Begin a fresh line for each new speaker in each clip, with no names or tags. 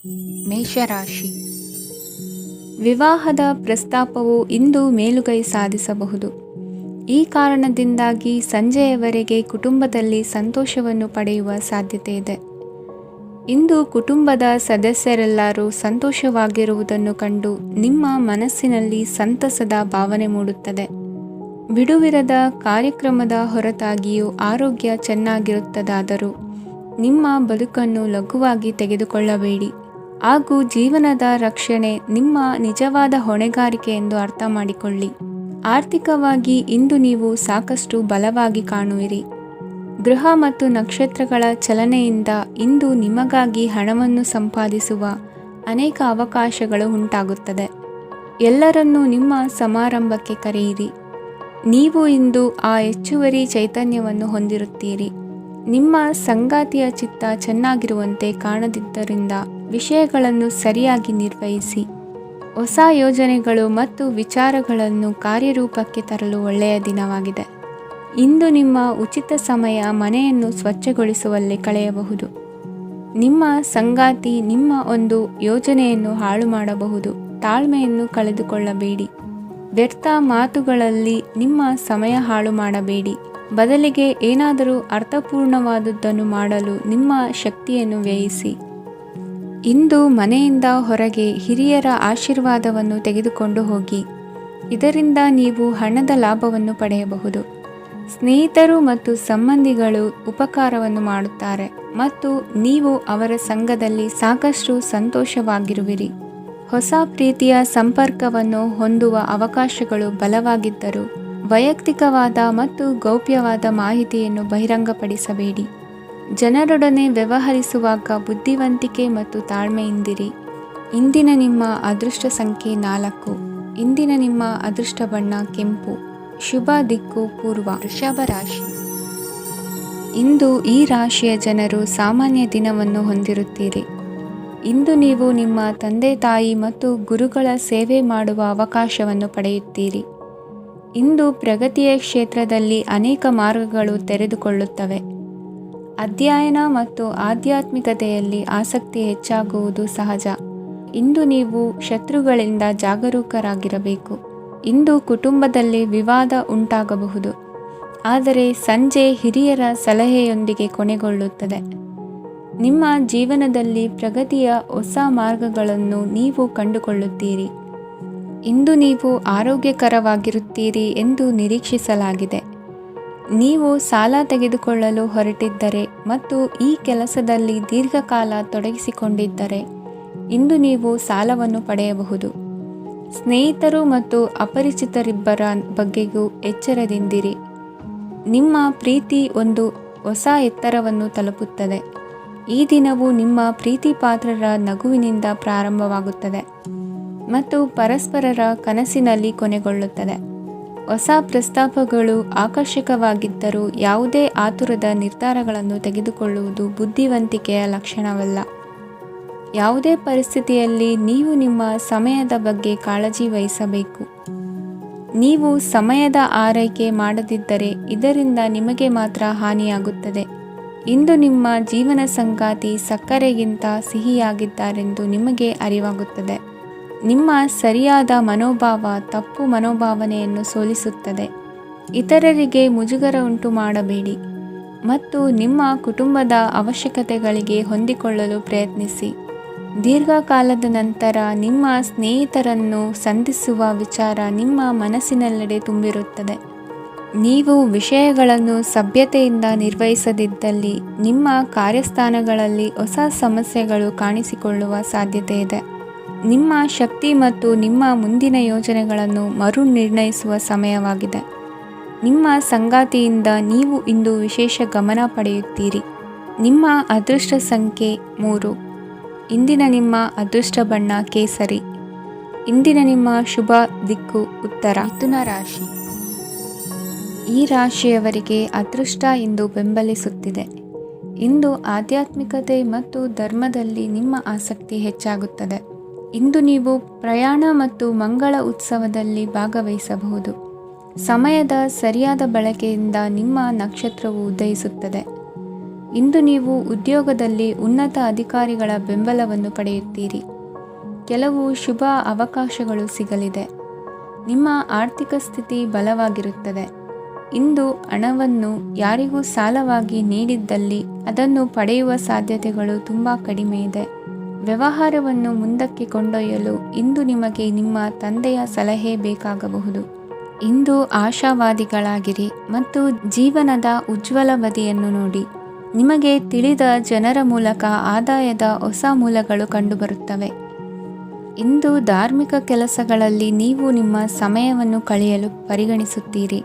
ಮೇಷರಾಶಿ. ವಿವಾಹದ ಪ್ರಸ್ತಾಪವು ಇಂದು ಮೇಲುಗೈ ಸಾಧಿಸಬಹುದು. ಈ ಕಾರಣದಿಂದಾಗಿ ಸಂಜೆಯವರೆಗೆ ಕುಟುಂಬದಲ್ಲಿ ಸಂತೋಷವನ್ನು ಪಡೆಯುವ ಸಾಧ್ಯತೆ ಇದೆ. ಇಂದು ಕುಟುಂಬದ ಸದಸ್ಯರೆಲ್ಲರೂ ಸಂತೋಷವಾಗಿರುವುದನ್ನು ಕಂಡು ನಿಮ್ಮ ಮನಸ್ಸಿನಲ್ಲಿ ಸಂತಸದ ಭಾವನೆ ಮೂಡುತ್ತದೆ. ಬಿಡುವಿರದ ಕಾರ್ಯಕ್ರಮದ ಹೊರತಾಗಿಯೂ ಆರೋಗ್ಯ ಚೆನ್ನಾಗಿರುತ್ತದಾದರೂ ನಿಮ್ಮ ಬದುಕನ್ನು ಲಘುವಾಗಿ ತೆಗೆದುಕೊಳ್ಳಬೇಡಿ ಹಾಗೂ ಜೀವನದ ರಕ್ಷಣೆ ನಿಮ್ಮ ನಿಜವಾದ ಹೊಣೆಗಾರಿಕೆ ಎಂದು ಅರ್ಥ ಮಾಡಿಕೊಳ್ಳಿ. ಆರ್ಥಿಕವಾಗಿ ಇಂದು ನೀವು ಸಾಕಷ್ಟು ಬಲವಾಗಿ ಕಾಣುವಿರಿ. ಗ್ರಹ ಮತ್ತು ನಕ್ಷತ್ರಗಳ ಚಲನೆಯಿಂದ ಇಂದು ನಿಮಗಾಗಿ ಹಣವನ್ನು ಸಂಪಾದಿಸುವ ಅನೇಕ ಅವಕಾಶಗಳು ಉಂಟಾಗುತ್ತದೆ. ಎಲ್ಲರನ್ನೂ ನಿಮ್ಮ ಸಮಾರಂಭಕ್ಕೆ ಕರೆಯಿರಿ. ನೀವು ಇಂದು ಆ ಹೆಚ್ಚುವರಿ ಚೈತನ್ಯವನ್ನು ಹೊಂದಿರುತ್ತೀರಿ. ನಿಮ್ಮ ಸಂಗಾತಿಯ ಚಿತ್ತ ಚೆನ್ನಾಗಿರುವಂತೆ ಕಾಣದಿದ್ದರಿಂದ ವಿಷಯಗಳನ್ನು ಸರಿಯಾಗಿ ನಿರ್ವಹಿಸಿ. ಹೊಸ ಯೋಜನೆಗಳು ಮತ್ತು ವಿಚಾರಗಳನ್ನು ಕಾರ್ಯರೂಪಕ್ಕೆ ತರಲು ಒಳ್ಳೆಯ ದಿನವಾಗಿದೆ. ಇಂದು ನಿಮ್ಮ ಉಚಿತ ಸಮಯ ಮನೆಯನ್ನು ಸ್ವಚ್ಛಗೊಳಿಸುವಲ್ಲಿ ಕಳೆಯಬಹುದು. ನಿಮ್ಮ ಸಂಗಾತಿ ನಿಮ್ಮ ಒಂದು ಯೋಜನೆಯನ್ನು ಹಾಳು ಮಾಡಬಹುದು. ತಾಳ್ಮೆಯನ್ನು ಕಳೆದುಕೊಳ್ಳಬೇಡಿ. ವ್ಯರ್ಥ ಮಾತುಗಳಲ್ಲಿ ನಿಮ್ಮ ಸಮಯ ಹಾಳು ಮಾಡಬೇಡಿ. ಬದಲಿಗೆ ಏನಾದರೂ ಅರ್ಥಪೂರ್ಣವಾದುದನ್ನು ಮಾಡಲು ನಿಮ್ಮ ಶಕ್ತಿಯನ್ನು ವ್ಯಯಿಸಿ. ಇಂದು ಮನೆಯಿಂದ ಹೊರಗೆ ಹಿರಿಯರ ಆಶೀರ್ವಾದವನ್ನು ತೆಗೆದುಕೊಂಡು ಹೋಗಿ. ಇದರಿಂದ ನೀವು ಹಣದ ಲಾಭವನ್ನು ಪಡೆಯಬಹುದು. ಸ್ನೇಹಿತರು ಮತ್ತು ಸಂಬಂಧಿಗಳು ಉಪಕಾರವನ್ನು ಮಾಡುತ್ತಾರೆ ಮತ್ತು ನೀವು ಅವರ ಸಂಘದಲ್ಲಿ ಸಾಕಷ್ಟು ಸಂತೋಷವಾಗಿರುವಿರಿ. ಹೊಸ ಪ್ರೀತಿಯ ಸಂಪರ್ಕವನ್ನು ಹೊಂದುವ ಅವಕಾಶಗಳು ಬಲವಾಗಿದ್ದರೂ ವೈಯಕ್ತಿಕವಾದ ಮತ್ತು ಗೌಪ್ಯವಾದ ಮಾಹಿತಿಯನ್ನು ಬಹಿರಂಗಪಡಿಸಬೇಡಿ. ಜನರೊಡನೆ ವ್ಯವಹರಿಸುವಾಗ ಬುದ್ಧಿವಂತಿಕೆ ಮತ್ತು ತಾಳ್ಮೆಯಿಂದಿರಿ. ಇಂದಿನ ನಿಮ್ಮ ಅದೃಷ್ಟ ಸಂಖ್ಯೆ 4. ಇಂದಿನ ನಿಮ್ಮ ಅದೃಷ್ಟ ಬಣ್ಣ ಕೆಂಪು. ಶುಭ ದಿಕ್ಕು ಪೂರ್ವ. ವೃಷಭ ರಾಶಿ. ಇಂದು ಈ ರಾಶಿಯ ಜನರು ಸಾಮಾನ್ಯ ದಿನವನ್ನು ಹೊಂದಿರುತ್ತೀರಿ. ಇಂದು ನೀವು ನಿಮ್ಮ ತಂದೆ ತಾಯಿ ಮತ್ತು ಗುರುಗಳ ಸೇವೆ ಮಾಡುವ ಅವಕಾಶವನ್ನು ಪಡೆಯುತ್ತೀರಿ. ಇಂದು ಪ್ರಗತಿಯ ಕ್ಷೇತ್ರದಲ್ಲಿ ಅನೇಕ ಮಾರ್ಗಗಳು ತೆರೆದುಕೊಳ್ಳುತ್ತವೆ. ಅಧ್ಯಯನ ಮತ್ತು ಆಧ್ಯಾತ್ಮಿಕತೆಯಲ್ಲಿ ಆಸಕ್ತಿ ಹೆಚ್ಚಾಗುವುದು ಸಹಜ. ಇಂದು ನೀವು ಶತ್ರುಗಳಿಂದ ಜಾಗರೂಕರಾಗಿರಬೇಕು. ಇಂದು ಕುಟುಂಬದಲ್ಲಿ ವಿವಾದ ಉಂಟಾಗಬಹುದು, ಆದರೆ ಸಂಜೆ ಹಿರಿಯರ ಸಲಹೆಯೊಂದಿಗೆ ಕೊನೆಗೊಳ್ಳುತ್ತದೆ. ನಿಮ್ಮ ಜೀವನದಲ್ಲಿ ಪ್ರಗತಿಯ ಹೊಸ ಮಾರ್ಗಗಳನ್ನು ನೀವು ಕಂಡುಕೊಳ್ಳುತ್ತೀರಿ. ಇಂದು ನೀವು ಆರೋಗ್ಯಕರವಾಗಿರುತ್ತೀರಿ ಎಂದು ನಿರೀಕ್ಷಿಸಲಾಗಿದೆ. ನೀವು ಸಾಲ ತೆಗೆದುಕೊಳ್ಳಲು ಹೊರಟಿದ್ದರೆ ಮತ್ತು ಈ ಕೆಲಸದಲ್ಲಿ ದೀರ್ಘಕಾಲ ತೊಡಗಿಸಿಕೊಂಡಿದ್ದರೆ ಇಂದು ನೀವು ಸಾಲವನ್ನು ಪಡೆಯಬಹುದು. ಸ್ನೇಹಿತರು ಮತ್ತು ಅಪರಿಚಿತರಿಬ್ಬರ ಬಗ್ಗೆಯೂ ಎಚ್ಚರದಿಂದಿರಿ. ನಿಮ್ಮ ಪ್ರೀತಿ ಒಂದು ಹೊಸ ಎತ್ತರವನ್ನು ತಲುಪುತ್ತದೆ. ಈ ದಿನವು ನಿಮ್ಮ ಪ್ರೀತಿ ಪಾತ್ರರ ನಗುವಿನಿಂದ ಪ್ರಾರಂಭವಾಗುತ್ತದೆ ಮತ್ತು ಪರಸ್ಪರರ ಕನಸಿನಲ್ಲಿ ಕೊನೆಗೊಳ್ಳುತ್ತದೆ. ಹೊಸ ಪ್ರಸ್ತಾಪಗಳು ಆಕರ್ಷಕವಾಗಿದ್ದರೂ ಯಾವುದೇ ಆತುರದ ನಿರ್ಧಾರಗಳನ್ನು ತೆಗೆದುಕೊಳ್ಳುವುದು ಬುದ್ಧಿವಂತಿಕೆಯ ಲಕ್ಷಣವಲ್ಲ. ಯಾವುದೇ ಪರಿಸ್ಥಿತಿಯಲ್ಲಿ ನೀವು ನಿಮ್ಮ ಸಮಯದ ಬಗ್ಗೆ ಕಾಳಜಿ ವಹಿಸಬೇಕು. ನೀವು ಸಮಯದ ಆರೈಕೆ ಮಾಡದಿದ್ದರೆ ಇದರಿಂದ ನಿಮಗೆ ಮಾತ್ರ ಹಾನಿಯಾಗುತ್ತದೆ. ಇಂದು ನಿಮ್ಮ ಜೀವನ ಸಂಗಾತಿ ಸಕ್ಕರೆಗಿಂತ ಸಿಹಿಯಾಗಿದ್ದಾರೆಂದು ನಿಮಗೆ ಅರಿವಾಗುತ್ತದೆ. ನಿಮ್ಮ ಸರಿಯಾದ ಮನೋಭಾವ ತಪ್ಪು ಮನೋಭಾವನೆಯನ್ನು ಸೋಲಿಸುತ್ತದೆ. ಇತರರಿಗೆ ಮುಜುಗರ ಉಂಟು ಮಾಡಬೇಡಿ ಮತ್ತು ನಿಮ್ಮ ಕುಟುಂಬದ ಅವಶ್ಯಕತೆಗಳಿಗೆ ಹೊಂದಿಕೊಳ್ಳಲು ಪ್ರಯತ್ನಿಸಿ. ದೀರ್ಘಕಾಲದ ನಂತರ ನಿಮ್ಮ ಸ್ನೇಹಿತರನ್ನು ಸಂಧಿಸುವ ವಿಚಾರ ನಿಮ್ಮ ಮನಸ್ಸಿನೆಲ್ಲೆಡೆ ತುಂಬಿರುತ್ತದೆ. ನೀವು ವಿಷಯಗಳನ್ನು ಸಭ್ಯತೆಯಿಂದ ನಿರ್ವಹಿಸದಿದ್ದಲ್ಲಿ ನಿಮ್ಮ ಕಾರ್ಯಸ್ಥಾನಗಳಲ್ಲಿ ಹೊಸ ಸಮಸ್ಯೆಗಳು ಕಾಣಿಸಿಕೊಳ್ಳುವ ಸಾಧ್ಯತೆ ಇದೆ. ನಿಮ್ಮ ಶಕ್ತಿ ಮತ್ತು ನಿಮ್ಮ ಮುಂದಿನ ಯೋಜನೆಗಳನ್ನು ಮರು ನಿರ್ಣಯಿಸುವ ಸಮಯವಾಗಿದೆ. ನಿಮ್ಮ ಸಂಗಾತಿಯಿಂದ ನೀವು ಇಂದು ವಿಶೇಷ ಗಮನ ಪಡೆಯುತ್ತೀರಿ. ನಿಮ್ಮ ಅದೃಷ್ಟ ಸಂಖ್ಯೆ 3. ಇಂದಿನ ನಿಮ್ಮ ಅದೃಷ್ಟ ಬಣ್ಣ ಕೇಸರಿ. ಇಂದಿನ ನಿಮ್ಮ ಶುಭ ದಿಕ್ಕು ಉತ್ತರ. ಮಿಥುನ ರಾಶಿ. ಈ ರಾಶಿಯವರಿಗೆ ಅದೃಷ್ಟ ಇಂದು ಬೆಂಬಲಿಸುತ್ತಿದೆ. ಇಂದು ಆಧ್ಯಾತ್ಮಿಕತೆ ಮತ್ತು ಧರ್ಮದಲ್ಲಿ ನಿಮ್ಮ ಆಸಕ್ತಿ ಹೆಚ್ಚಾಗುತ್ತದೆ. ಇಂದು ನೀವು ಪ್ರಯಾಣ ಮತ್ತು ಮಂಗಳ ಉತ್ಸವದಲ್ಲಿ ಭಾಗವಹಿಸಬಹುದು. ಸಮಯದ ಸರಿಯಾದ ಬಳಕೆಯಿಂದ ನಿಮ್ಮ ನಕ್ಷತ್ರವು ಉದಯಿಸುತ್ತದೆ. ಇಂದು ನೀವು ಉದ್ಯೋಗದಲ್ಲಿ ಉನ್ನತ ಅಧಿಕಾರಿಗಳ ಬೆಂಬಲವನ್ನು ಪಡೆಯುತ್ತೀರಿ. ಕೆಲವು ಶುಭ ಅವಕಾಶಗಳು ಸಿಗಲಿದೆ. ನಿಮ್ಮ ಆರ್ಥಿಕ ಸ್ಥಿತಿ ಬಲವಾಗಿರುತ್ತದೆ. ಇಂದು ಹಣವನ್ನು ಯಾರಿಗೂ ಸಾಲವಾಗಿ ನೀಡಿದ್ದಲ್ಲಿ ಅದನ್ನು ಪಡೆಯುವ ಸಾಧ್ಯತೆಗಳು ತುಂಬ ಕಡಿಮೆ ಇದೆ. ವ್ಯವಹಾರವನ್ನು ಮುಂದಕ್ಕೆ ಕೊಂಡೊಯ್ಯಲು ಇಂದು ನಿಮಗೆ ನಿಮ್ಮ ತಂದೆಯ ಸಲಹೆ ಬೇಕಾಗಬಹುದು. ಇಂದು ಆಶಾವಾದಿಗಳಾಗಿರಿ ಮತ್ತು ಜೀವನದ ಉಜ್ವಲ ಬದಿಯನ್ನು ನೋಡಿ. ನಿಮಗೆ ತಿಳಿದ ಜನರ ಮೂಲಕ ಆದಾಯದ ಹೊಸ ಮೂಲಗಳು ಕಂಡುಬರುತ್ತವೆ. ಇಂದು ಧಾರ್ಮಿಕ ಕೆಲಸಗಳಲ್ಲಿ ನೀವು ನಿಮ್ಮ ಸಮಯವನ್ನು ಕಳೆಯಲು ಪರಿಗಣಿಸುತ್ತೀರಿ.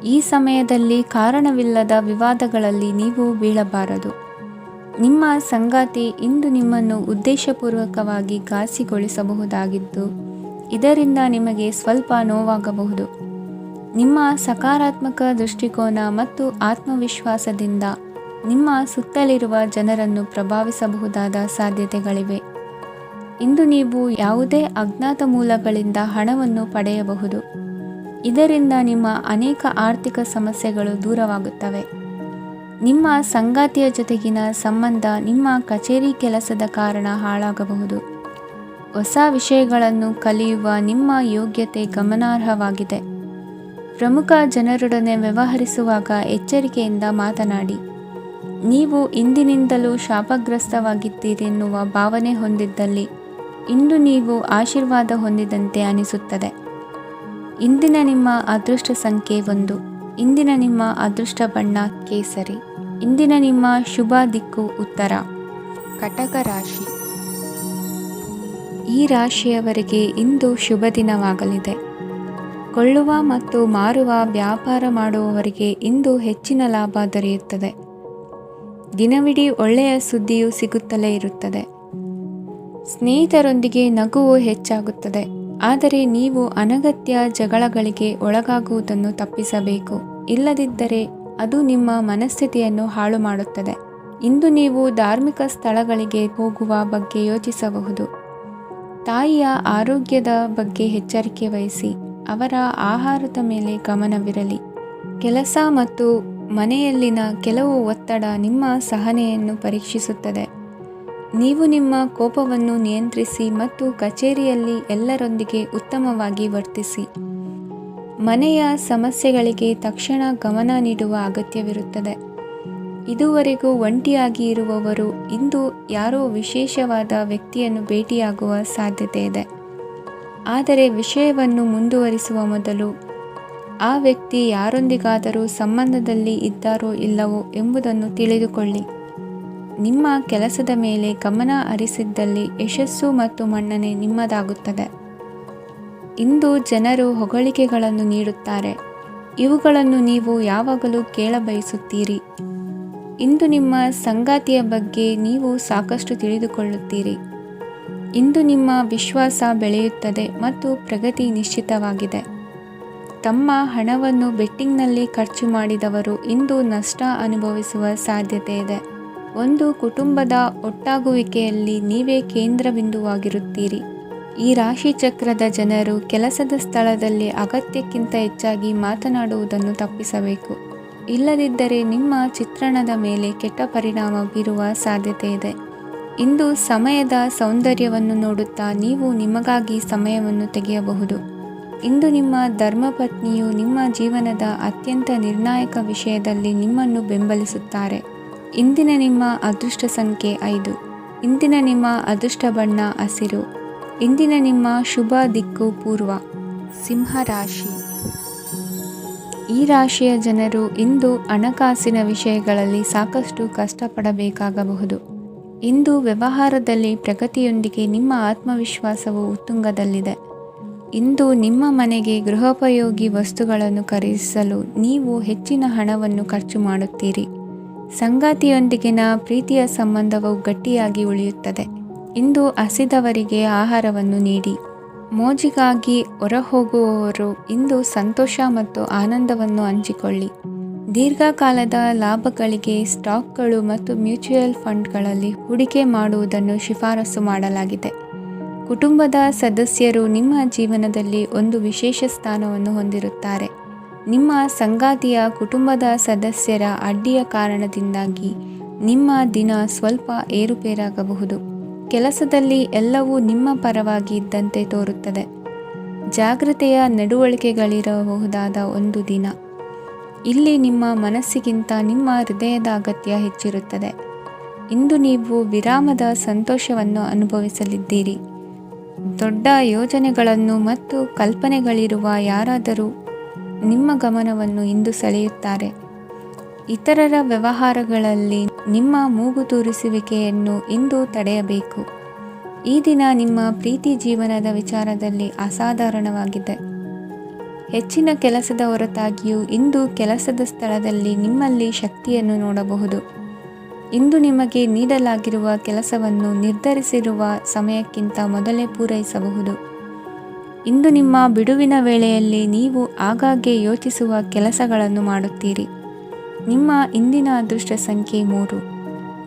ಈ ಸಮಯದಲ್ಲಿ ಕಾರಣವಿಲ್ಲದ ವಿವಾದಗಳಲ್ಲಿ ನೀವು ಬೀಳಬಾರದು. ನಿಮ್ಮ ಸಂಗಾತಿ ಇಂದು ನಿಮ್ಮನ್ನು ಉದ್ದೇಶಪೂರ್ವಕವಾಗಿ ಘಾಸಿಗೊಳಿಸಬಹುದಾಗಿದ್ದು, ಇದರಿಂದ ನಿಮಗೆ ಸ್ವಲ್ಪ ನೋವಾಗಬಹುದು. ನಿಮ್ಮ ಸಕಾರಾತ್ಮಕ ದೃಷ್ಟಿಕೋನ ಮತ್ತು ಆತ್ಮವಿಶ್ವಾಸದಿಂದ ನಿಮ್ಮ ಸುತ್ತಲಿರುವ ಜನರನ್ನು ಪ್ರಭಾವಿಸಬಹುದಾದ ಸಾಧ್ಯತೆಗಳಿವೆ. ಇಂದು ನೀವು ಯಾವುದೇ ಅಜ್ಞಾತ ಮೂಲಗಳಿಂದ ಹಣವನ್ನು ಪಡೆಯಬಹುದು. ಇದರಿಂದ ನಿಮ್ಮ ಅನೇಕ ಆರ್ಥಿಕ ಸಮಸ್ಯೆಗಳು ದೂರವಾಗುತ್ತವೆ. ನಿಮ್ಮ ಸಂಗಾತಿಯ ಜೊತೆಗಿನ ಸಂಬಂಧ ನಿಮ್ಮ ಕಚೇರಿ ಕೆಲಸದ ಕಾರಣ ಹಾಳಾಗಬಹುದು. ಹೊಸ ವಿಷಯಗಳನ್ನು ಕಲಿಯುವ ನಿಮ್ಮ ಯೋಗ್ಯತೆ ಗಮನಾರ್ಹವಾಗಿದೆ. ಪ್ರಮುಖ ಜನರೊಡನೆ ವ್ಯವಹರಿಸುವಾಗ ಎಚ್ಚರಿಕೆಯಿಂದ ಮಾತನಾಡಿ. ನೀವು ಇಂದಿನಿಂದಲೂ ಶಾಪಗ್ರಸ್ತವಾಗಿದ್ದೀರೆನ್ನುವ ಭಾವನೆ ಹೊಂದಿದ್ದಲ್ಲಿ ಇಂದು ನೀವು ಆಶೀರ್ವಾದ ಹೊಂದಿದಂತೆ ಅನಿಸುತ್ತದೆ. ಇಂದಿನ ನಿಮ್ಮ ಅದೃಷ್ಟ ಸಂಖ್ಯೆ 1. ಇಂದಿನ ನಿಮ್ಮ ಅದೃಷ್ಟ ಬಣ್ಣ ಕೇಸರಿ. ಇಂದಿನ ನಿಮ್ಮ ಶುಭ ದಿಕ್ಕು ಉತ್ತರ. ಕಟಕ ರಾಶಿ. ಈ ರಾಶಿಯವರಿಗೆ ಇಂದು ಶುಭ ದಿನವಾಗಲಿದೆ. ಕೊಳ್ಳುವ ಮತ್ತು ಮಾರುವ ವ್ಯಾಪಾರ ಮಾಡುವವರಿಗೆ ಇಂದು ಹೆಚ್ಚಿನ ಲಾಭ ದೊರೆಯುತ್ತದೆ. ದಿನವಿಡೀ ಒಳ್ಳೆಯ ಸುದ್ದಿಯು ಸಿಗುತ್ತಲೇ ಇರುತ್ತದೆ. ಸ್ನೇಹಿತರೊಂದಿಗೆ ನಗುವು ಹೆಚ್ಚಾಗುತ್ತದೆ. ಆದರೆ ನೀವು ಅನಗತ್ಯ ಜಗಳಗಳಿಗೆ ಒಳಗಾಗುವುದನ್ನು ತಪ್ಪಿಸಬೇಕು. ಇಲ್ಲದಿದ್ದರೆ ಅದು ನಿಮ್ಮ ಮನಸ್ಥಿತಿಯನ್ನು ಹಾಳು ಮಾಡುತ್ತದೆ. ಇಂದು ನೀವು ಧಾರ್ಮಿಕ ಸ್ಥಳಗಳಿಗೆ ಹೋಗುವ ಬಗ್ಗೆ ಯೋಚಿಸಬಹುದು. ತಾಯಿಯ ಆರೋಗ್ಯದ ಬಗ್ಗೆ ಎಚ್ಚರಿಕೆ ವಹಿಸಿ. ಅವರ ಆಹಾರದ ಮೇಲೆ ಗಮನವಿರಲಿ. ಕೆಲಸ ಮತ್ತು ಮನೆಯಲ್ಲಿನ ಕೆಲವು ಒತ್ತಡ ನಿಮ್ಮ ಸಹನೆಯನ್ನು ಪರೀಕ್ಷಿಸುತ್ತದೆ. ನೀವು ನಿಮ್ಮ ಕೋಪವನ್ನು ನಿಯಂತ್ರಿಸಿ ಮತ್ತು ಕಚೇರಿಯಲ್ಲಿ ಎಲ್ಲರೊಂದಿಗೆ ಉತ್ತಮವಾಗಿ ವರ್ತಿಸಿ. ಮನೆಯ ಸಮಸ್ಯೆಗಳಿಗೆ ತಕ್ಷಣ ಗಮನ ನೀಡುವ ಅಗತ್ಯವಿರುತ್ತದೆ. ಇದುವರೆಗೂ ಒಂಟಿಯಾಗಿ ಇರುವವರು ಇಂದು ಯಾರೋ ವಿಶೇಷವಾದ ವ್ಯಕ್ತಿಯನ್ನು ಭೇಟಿಯಾಗುವ ಸಾಧ್ಯತೆ ಇದೆ. ಆದರೆ ವಿಷಯವನ್ನು ಮುಂದುವರಿಸುವ ಮೊದಲು ಆ ವ್ಯಕ್ತಿ ಯಾರೊಂದಿಗಾದರೂ ಸಂಬಂಧದಲ್ಲಿ ಇದ್ದಾರೋ ಇಲ್ಲವೋ ಎಂಬುದನ್ನು ತಿಳಿದುಕೊಳ್ಳಿ. ನಿಮ್ಮ ಕೆಲಸದ ಮೇಲೆ ಗಮನ ಹರಿಸಿದ್ದಲ್ಲಿ ಯಶಸ್ಸು ಮತ್ತು ಮನ್ನಣೆ ನಿಮ್ಮದಾಗುತ್ತದೆ. ಇಂದು ಜನರು ಹೊಗಳಿಕೆಗಳನ್ನು ನೀಡುತ್ತಾರೆ. ಇವುಗಳನ್ನು ನೀವು ಯಾವಾಗಲೂ ಕೇಳಬಯಸುತ್ತೀರಿ. ಇಂದು ನಿಮ್ಮ ಸಂಗಾತಿಯ ಬಗ್ಗೆ ನೀವು ಸಾಕಷ್ಟು ತಿಳಿದುಕೊಳ್ಳುತ್ತೀರಿ. ಇಂದು ನಿಮ್ಮ ವಿಶ್ವಾಸ ಬೆಳೆಯುತ್ತದೆ ಮತ್ತು ಪ್ರಗತಿ ನಿಶ್ಚಿತವಾಗಿದೆ. ತಮ್ಮ ಹಣವನ್ನು ಬೆಟ್ಟಿಂಗ್ನಲ್ಲಿ ಖರ್ಚು ಮಾಡಿದವರು ಇಂದು ನಷ್ಟ ಅನುಭವಿಸುವ ಸಾಧ್ಯತೆ ಇದೆ. ಒಂದು ಕುಟುಂಬದ ಒಟ್ಟಾಗುವಿಕೆಯಲ್ಲಿ ನೀವೇ ಕೇಂದ್ರಬಿಂದುವಾಗಿರುತ್ತೀರಿ. ಈ ರಾಶಿ ಚಕ್ರದ ಜನರು ಕೆಲಸದ ಸ್ಥಳದಲ್ಲಿ ಅಗತ್ಯಕ್ಕಿಂತ ಹೆಚ್ಚಾಗಿ ಮಾತನಾಡುವುದನ್ನು ತಪ್ಪಿಸಬೇಕು. ಇಲ್ಲದಿದ್ದರೆ ನಿಮ್ಮ ಚಿತ್ರಣದ ಮೇಲೆ ಕೆಟ್ಟ ಪರಿಣಾಮ ಬೀರುವ ಸಾಧ್ಯತೆ ಇದೆ. ಇಂದು ಸಮಯದ ಸೌಂದರ್ಯವನ್ನು ನೋಡುತ್ತಾ ನೀವು ನಿಮಗಾಗಿ ಸಮಯವನ್ನು ತೆಗೆಯಬಹುದು. ಇಂದು ನಿಮ್ಮ ಧರ್ಮಪತ್ನಿಯು ನಿಮ್ಮ ಜೀವನದ ಅತ್ಯಂತ ನಿರ್ಣಾಯಕ ವಿಷಯದಲ್ಲಿ ನಿಮ್ಮನ್ನು ಬೆಂಬಲಿಸುತ್ತಾರೆ. ಇಂದಿನ ನಿಮ್ಮ ಅದೃಷ್ಟ ಸಂಖ್ಯೆ 5. ಇಂದಿನ ನಿಮ್ಮ ಅದೃಷ್ಟ ಬಣ್ಣ ಹಸಿರು. ಇಂದಿನ ನಿಮ್ಮ ಶುಭ ದಿಕ್ಕು ಪೂರ್ವ. ಸಿಂಹ ರಾಶಿ. ಈ ರಾಶಿಯ ಜನರು ಇಂದು ಹಣಕಾಸಿನ ವಿಷಯಗಳಲ್ಲಿ ಸಾಕಷ್ಟು ಕಷ್ಟಪಡಬೇಕಾಗಬಹುದು. ಇಂದು ವ್ಯವಹಾರದಲ್ಲಿ ಪ್ರಗತಿಯೊಂದಿಗೆ ನಿಮ್ಮ ಆತ್ಮವಿಶ್ವಾಸವು ಉತ್ತುಂಗದಲ್ಲಿದೆ. ಇಂದು ನಿಮ್ಮ ಮನೆಗೆ ಗೃಹೋಪಯೋಗಿ ವಸ್ತುಗಳನ್ನು ಖರೀದಿಸಲು ನೀವು ಹೆಚ್ಚಿನ ಹಣವನ್ನು ಖರ್ಚು ಮಾಡುತ್ತೀರಿ. ಸಂಗಾತಿಯೊಂದಿಗಿನ ಪ್ರೀತಿಯ ಸಂಬಂಧವು ಗಟ್ಟಿಯಾಗಿ ಉಳಿಯುತ್ತದೆ. ಇಂದು ಹಸಿದವರಿಗೆ ಆಹಾರವನ್ನು ನೀಡಿ. ಮೋಜಿಗಾಗಿ ಹೊರಹೋಗುವವರು ಇಂದು ಸಂತೋಷ ಮತ್ತು ಆನಂದವನ್ನು ಹಂಚಿಕೊಳ್ಳಿ. ದೀರ್ಘಕಾಲದ ಲಾಭಗಳಿಗೆ ಸ್ಟಾಕ್ಗಳು ಮತ್ತು ಮ್ಯೂಚುವಲ್ ಫಂಡ್ಗಳಲ್ಲಿ ಹೂಡಿಕೆ ಮಾಡುವುದನ್ನು ಶಿಫಾರಸು ಮಾಡಲಾಗಿದೆ. ಕುಟುಂಬದ ಸದಸ್ಯರು ನಿಮ್ಮ ಜೀವನದಲ್ಲಿ ಒಂದು ವಿಶೇಷ ಸ್ಥಾನವನ್ನು ಹೊಂದಿರುತ್ತಾರೆ. ನಿಮ್ಮ ಸಂಗಾತಿಯ ಕುಟುಂಬದ ಸದಸ್ಯರ ಅಡ್ಡಿಯ ಕಾರಣದಿಂದಾಗಿ ನಿಮ್ಮ ದಿನ ಸ್ವಲ್ಪ ಏರುಪೇರಾಗಬಹುದು. ಕೆಲಸದಲ್ಲಿ ಎಲ್ಲವೂ ನಿಮ್ಮ ಪರವಾಗಿ ಇದ್ದಂತೆ ತೋರುತ್ತದೆ. ಜಾಗ್ರತೆಯ ನಡವಳಿಕೆಗಳಿರಬಹುದಾದ ಒಂದು ದಿನ. ಇಲ್ಲಿ ನಿಮ್ಮ ಮನಸ್ಸಿಗಿಂತ ನಿಮ್ಮ ಹೃದಯದ ಅಗತ್ಯ ಹೆಚ್ಚಿರುತ್ತದೆ. ಇಂದು ನೀವು ವಿರಾಮದ ಸಂತೋಷವನ್ನು ಅನುಭವಿಸಲಿದ್ದೀರಿ. ದೊಡ್ಡ ಯೋಜನೆಗಳನ್ನು ಮತ್ತು ಕಲ್ಪನೆಗಳಿರುವ ಯಾರಾದರೂ ನಿಮ್ಮ ಗಮನವನ್ನು ಇಂದು ಸೆಳೆಯುತ್ತಾರೆ. ಇತರರ ವ್ಯವಹಾರಗಳಲ್ಲಿ ನಿಮ್ಮ ಮೂಗು ತೂರಿಸುವಿಕೆಯನ್ನು ಇಂದು ತಡೆಯಬೇಕು. ಈ ದಿನ ನಿಮ್ಮ ಪ್ರೀತಿ ಜೀವನದ ವಿಚಾರದಲ್ಲಿ ಅಸಾಧಾರಣವಾಗಿದೆ. ಹೆಚ್ಚಿನ ಕೆಲಸದ ಹೊರತಾಗಿಯೂ ಇಂದು ಕೆಲಸದ ಸ್ಥಳದಲ್ಲಿ ನಿಮ್ಮಲ್ಲಿ ಶಕ್ತಿಯನ್ನು ನೋಡಬಹುದು. ಇಂದು ನಿಮಗೆ ನೀಡಲಾಗಿರುವ ಕೆಲಸವನ್ನು ನಿರ್ಧರಿಸಿರುವ ಸಮಯಕ್ಕಿಂತ ಮೊದಲೇ ಪೂರೈಸಬಹುದು. ಇಂದು ನಿಮ್ಮ ಬಿಡುವಿನ ವೇಳೆಯಲ್ಲಿ ನೀವು ಆಗಾಗ್ಗೆ ಯೋಚಿಸುವ ಕೆಲಸಗಳನ್ನು ಮಾಡುತ್ತೀರಿ. ನಿಮ್ಮ ಇಂದಿನ ಅದೃಷ್ಟ ಸಂಖ್ಯೆ 3.